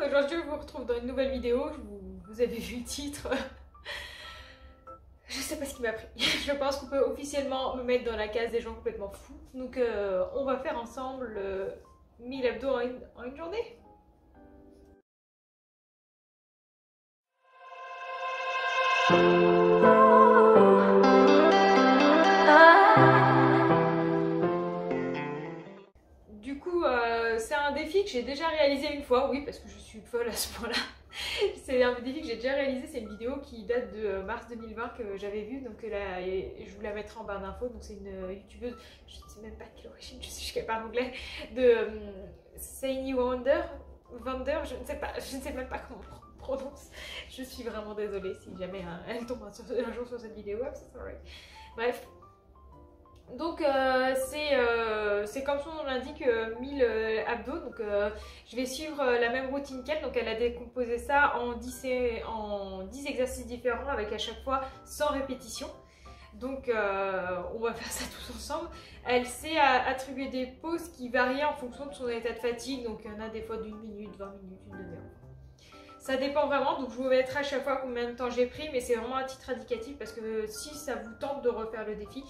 aujourd'hui je vous retrouve dans une nouvelle vidéo, vous avez vu le titre. Je sais pas ce qui m'a pris. Je pense qu'on peut officiellement me mettre dans la case des gens complètement fous. Donc on va faire ensemble 1000 abdos en une journée. Du coup, c'est un défi que j'ai déjà réalisé une fois, oui, parce que je suis folle à ce point-là. C'est un défi que j'ai déjà réalisé, c'est une vidéo qui date de mars 2020 que j'avais vue, donc là, je vous la mettrai en barre d'infos. Donc c'est une youtubeuse, je ne sais même pas de quelle origine, je suis capable anglais, de Saini Wonder, je ne sais même pas comment on prononce. Je suis vraiment désolée si jamais elle tombe un jour sur cette vidéo, I'm so sorry. Bref. Donc c'est comme son nom l'indique, 1000 abdos. Donc je vais suivre la même routine qu'elle. Donc elle a décomposé ça en 10 exercices différents avec à chaque fois 100 répétitions. Donc on va faire ça tous ensemble. Elle sait attribuer des pauses qui varient en fonction de son état de fatigue. Donc il y en a des fois d'1 minute, 20 minutes, une demi-heure. Ça dépend vraiment, donc je vous mettrai à chaque fois combien de temps j'ai pris, mais c'est vraiment un titre indicatif parce que si ça vous tente de refaire le défi,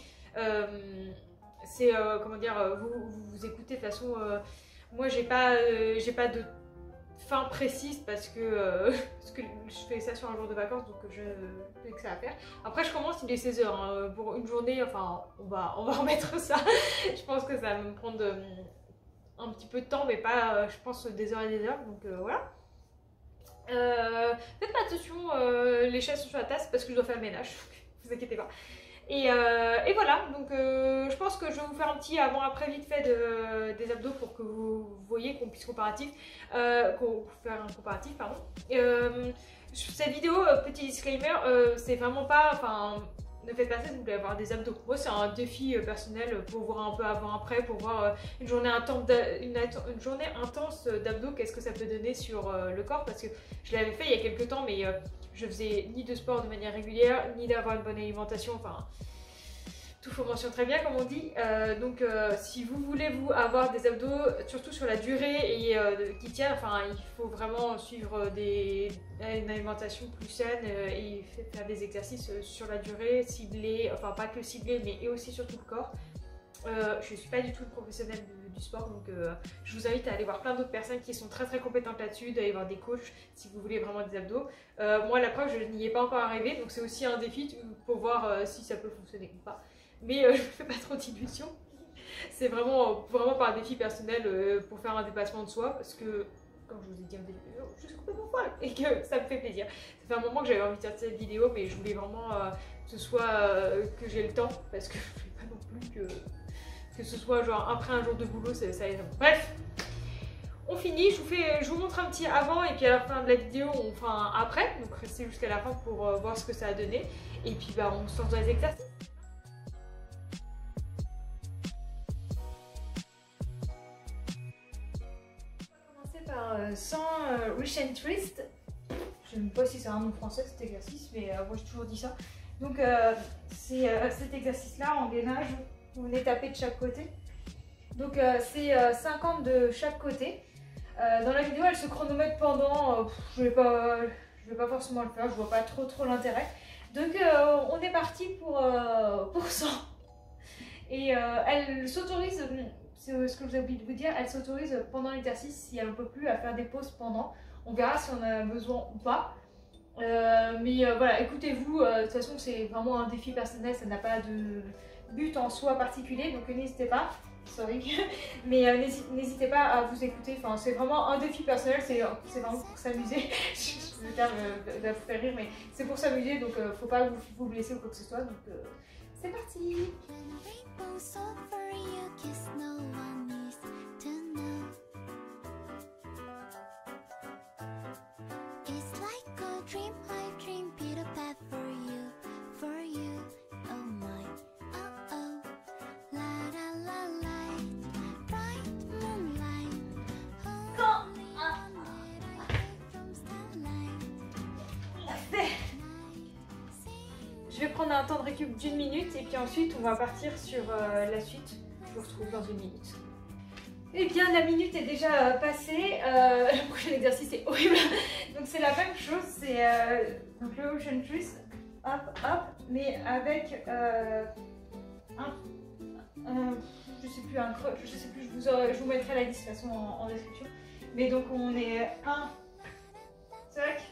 c'est comment dire, vous écoutez de toute façon. Moi j'ai pas de fin précise parce que je fais ça sur un jour de vacances, donc je fais que ça à faire. Après je commence, il est 16h hein, pour une journée, enfin on va remettre ça. Je pense que ça va me prendre un petit peu de temps, mais pas je pense des heures et des heures, donc voilà. Faites pas attention, les chaises sont sur la tasse parce que je dois faire le ménage, vous inquiétez pas. Et voilà, donc je pense que je vais vous faire un petit avant-après vite fait des abdos pour que vous voyez qu'on puisse faire un comparatif, pardon. Cette vidéo, petit disclaimer, c'est vraiment pas, enfin, ne faites pas ça si vous voulez avoir des abdos. Moi c'est un défi personnel pour voir un peu avant-après, pour voir une journée intense d'abdos, qu'est-ce que ça peut donner sur le corps, parce que je l'avais fait il y a quelques temps, mais je faisais ni de sport de manière régulière, ni d'avoir une bonne alimentation, enfin tout fonctionne très bien comme on dit. Donc si vous voulez avoir des abdos, surtout sur la durée et qui tiennent, enfin il faut vraiment suivre une alimentation plus saine et faire des exercices sur la durée, ciblés, enfin pas que ciblés mais et aussi sur tout le corps. Je ne suis pas du tout une professionnelle du sport, donc je vous invite à aller voir plein d'autres personnes qui sont très compétentes là-dessus, d'aller voir des coachs si vous voulez vraiment des abdos. Moi la preuve, je n'y ai pas encore arrivé, donc c'est aussi un défi pour voir si ça peut fonctionner ou pas. Mais je ne fais pas trop d'illusions. C'est vraiment par défi personnel pour faire un dépassement de soi, parce que comme je vous ai dit au début, je suis complètement folle et que ça me fait plaisir. Ça fait un moment que j'avais envie de faire cette vidéo, mais je voulais vraiment que ce soit que j'ai le temps, parce que je ne fais pas non plus que ce soit genre après un jour de boulot, ça aide. Bref, on finit, je vous montre un petit avant et puis à la fin de la vidéo on fera un après, donc restez jusqu'à la fin pour voir ce que ça a donné et puis bah on se lance dans les exercices. On va commencer par 100 Reach and Twist. Je ne sais pas si c'est un nom français cet exercice, mais moi j'ai toujours dit ça. Donc c'est cet exercice là en gainage. Vous venez taper de chaque côté. Donc c'est 50 de chaque côté. Dans la vidéo elle se chronomètre pendant, je vais pas forcément le faire, je vois pas trop l'intérêt. Donc on est parti pour 100. Et elle s'autorise, c'est ce que je vous ai oublié de vous dire, elle s'autorise pendant l'exercice si elle ne peut plus à faire des pauses pendant. On verra si on a besoin ou pas. Mais voilà, écoutez-vous, de toute façon c'est vraiment un défi personnel, ça n'a pas de but en soi particulier, donc n'hésitez pas, sorry, mais n'hésitez pas à vous écouter, enfin c'est vraiment un défi personnel, c'est vraiment pour s'amuser. Le terme va vous faire rire, mais c'est pour s'amuser, donc faut pas vous blesser ou quoi que ce soit, donc c'est parti. Je vais prendre un temps de récup d'1 minute et puis ensuite on va partir sur la suite. Je vous retrouve dans 1 minute. Eh bien la minute est déjà passée, j'ai exercice est horrible. Donc c'est la même chose, c'est donc le ocean twist, hop, hop, mais avec je sais plus, un creux, je sais plus, je vous mettrai la liste de toute façon en description. Mais donc on est 1, tac,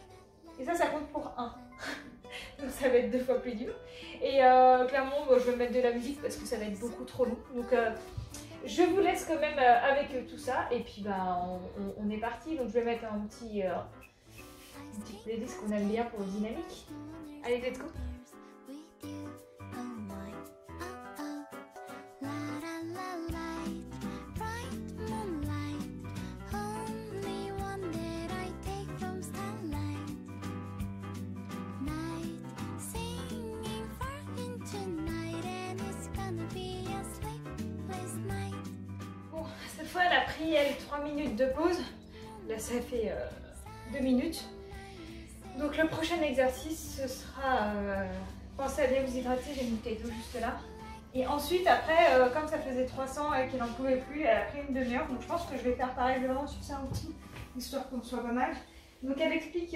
et ça compte pour 1. Donc ça va être 2 fois plus dur. Et clairement, je vais mettre de la musique parce que ça va être beaucoup trop long. Donc je vous laisse quand même avec tout ça. Et puis on est parti. Donc je vais mettre une petite playlist qu'on aime bien pour le dynamique. Allez, let's go! Elle a pris 3 minutes de pause, là ça fait 2 minutes. Donc le prochain exercice ce sera penser à bien vous hydrater, j'ai une bouteille d'eau juste là. Et ensuite après, comme ça faisait 300 et qu'elle n'en pouvait plus, elle a pris une demi-heure. Donc je pense que je vais faire pareil, je vais vraiment suivre ça un outil, histoire qu'on soit pas mal. Donc elle explique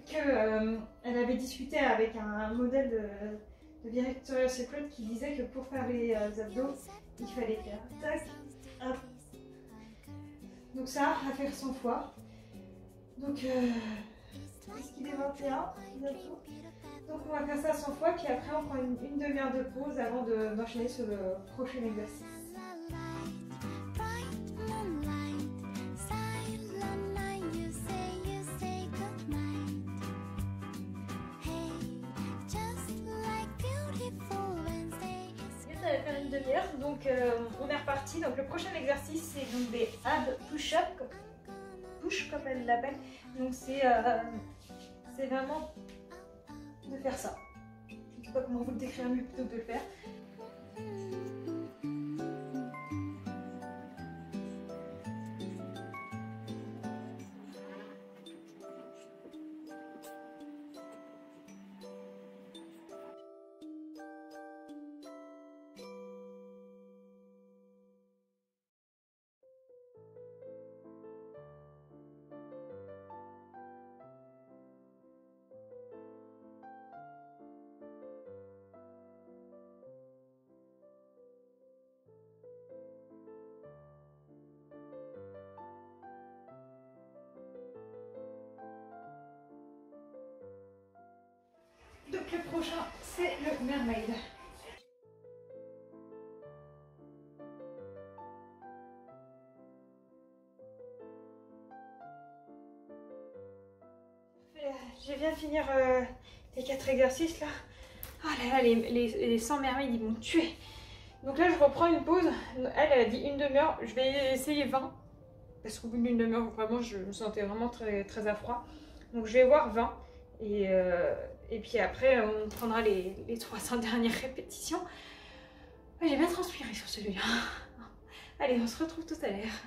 qu'elle avait discuté avec un modèle de Victoria's Secret qui disait que pour faire les abdos, il fallait faire tac, hop. Donc ça, à faire 100 fois. Donc, est-ce qu'il est 21 bientôt? Donc on va faire ça 100 fois, puis après on prend une demi-heure de pause avant d'enchaîner sur le prochain exercice. Ça va faire une demi-heure, donc on est reparti. Donc le prochain exercice c'est donc des ab push-up, push comme elle l'appelle. Donc c'est vraiment de faire ça. Je ne sais pas comment vous le décrire mieux plutôt que de le faire. Donc le prochain c'est le mermaid. Je viens de finir les 4 exercices là. Oh là là, les 100 mermaids ils vont me tuer. Donc là je reprends une pause. Elle a dit une demi-heure, je vais essayer 20. Parce qu'au bout d'une demi-heure vraiment je me sentais vraiment très à froid. Donc je vais voir 20. Et puis après, on prendra les 300 dernières répétitions. J'ai bien transpiré sur celui-là. Allez, on se retrouve tout à l'heure.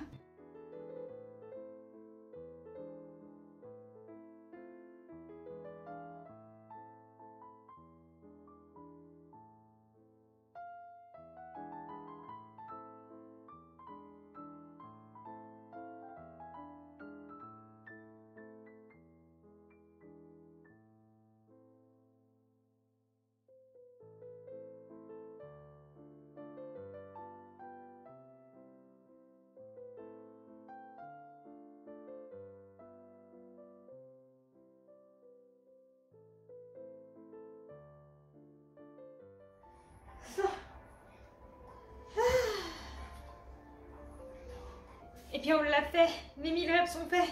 Et puis on l'a fait, mes 1000 reps sont faits.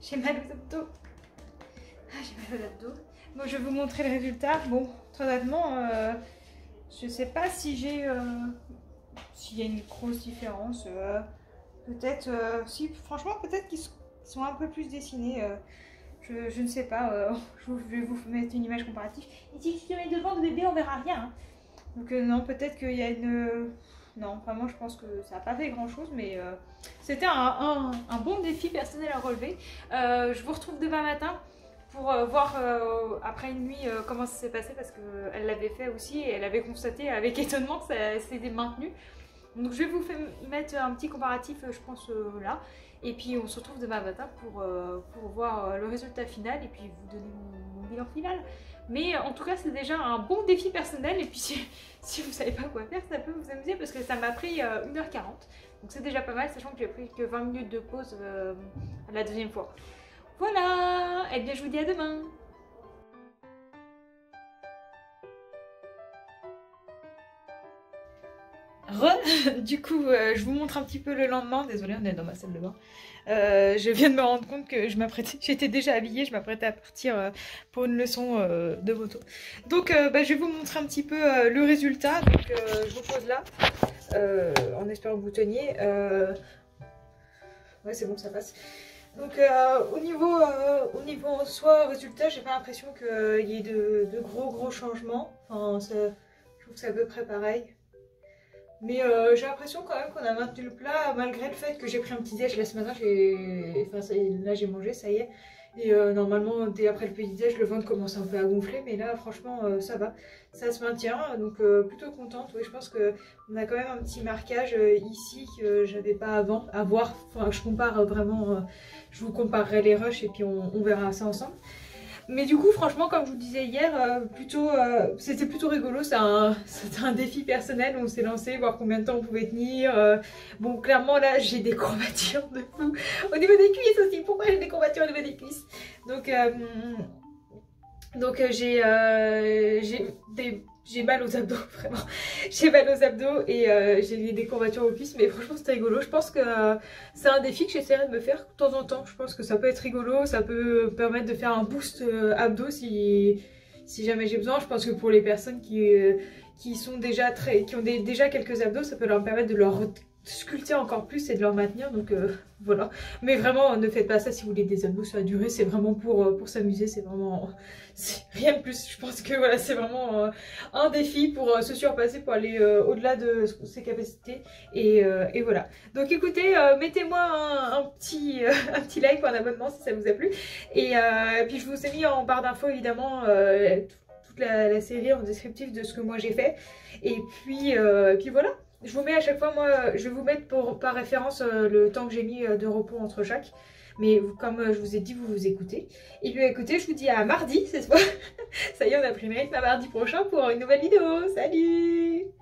J'ai mal aux abdos. J'ai mal aux abdos. Bon, je vais vous montrer le résultat. Bon, très honnêtement, je sais pas si j'ai s'il y a une grosse différence. Peut-être, si franchement, peut-être qu'ils sont un peu plus dessinés. Je ne sais pas. Je vais vous mettre une image comparative. Ici, si tu mets devant le bébé, on verra rien. Hein. Donc non, peut-être qu'il y a une... Non, vraiment, je pense que ça n'a pas fait grand-chose, mais c'était un bon défi personnel à relever. Je vous retrouve demain matin pour voir après une nuit comment ça s'est passé, parce qu'elle l'avait fait aussi et elle avait constaté avec étonnement que ça s'était maintenu. Donc je vais vous mettre un petit comparatif, je pense, là. Et puis on se retrouve demain matin pour voir le résultat final et puis vous donner mon bilan final. Mais en tout cas, c'est déjà un bon défi personnel. Et puis si vous ne savez pas quoi faire, ça peut vous amuser parce que ça m'a pris 1h40. Donc c'est déjà pas mal, sachant que j'ai pris que 20 minutes de pause la deuxième fois. Voilà, et bien je vous dis à demain. Du coup, je vous montre un petit peu le lendemain. Désolée, on est dans ma salle de bain. Je viens de me rendre compte que j'étais déjà habillée, je m'apprêtais à partir pour une leçon de moto. Donc, je vais vous montrer un petit peu le résultat. Donc, je vous pose là, en espérant que vous teniez. Ouais, c'est bon, ça passe. Donc, au niveau en soi, résultat, j'ai pas l'impression qu'il y ait de gros changements. Enfin, je trouve que c'est à peu près pareil. Mais j'ai l'impression quand même qu'on a maintenu le plat malgré le fait que j'ai pris un petit déj là ce matin. Enfin, là j'ai mangé, ça y est. Et normalement, dès après le petit déj, le ventre commence un peu à gonfler. Mais là, franchement, ça va. Ça se maintient. Donc plutôt contente. Oui, je pense qu'on a quand même un petit marquage ici que j'avais pas avant à voir. Enfin, je compare vraiment. Je vous comparerai les rushs et puis on verra ça ensemble. Mais du coup, franchement, comme je vous disais hier, c'était plutôt rigolo. C'était un défi personnel. On s'est lancé, voir combien de temps on pouvait tenir. Bon, clairement, là, j'ai des courbatures de fou. Au niveau des cuisses aussi. Pourquoi j'ai des courbatures au niveau des cuisses? Donc j'ai mal aux abdos, vraiment. J'ai mal aux abdos et j'ai des courbatures aux cuisses, mais franchement c'était rigolo. Je pense que c'est un défi que j'essaierai de me faire de temps en temps. Je pense que ça peut être rigolo, ça peut permettre de faire un boost abdos si jamais j'ai besoin. Je pense que pour les personnes qui sont déjà qui ont déjà quelques abdos, ça peut leur permettre de leur sculpter encore plus et de leur maintenir. Donc voilà. Mais vraiment, ne faites pas ça si vous voulez des abdos sur la durée. C'est vraiment pour s'amuser. C'est vraiment rien de plus. Je pense que voilà, c'est vraiment un défi pour se surpasser, pour aller au-delà de ses capacités. Et voilà. Donc écoutez, mettez-moi un petit like ou un abonnement si ça vous a plu. Et puis je vous ai mis en barre d'infos évidemment toute la série en descriptif de ce que moi j'ai fait. Et puis voilà. Je vous mets à chaque fois, moi, je vais vous mettre par référence le temps que j'ai mis de repos entre chaque. Mais comme je vous ai dit, vous écoutez. Et puis écoutez, je vous dis à mardi cette fois. Ça y est, on a pris une rythme à mardi prochain pour une nouvelle vidéo. Salut!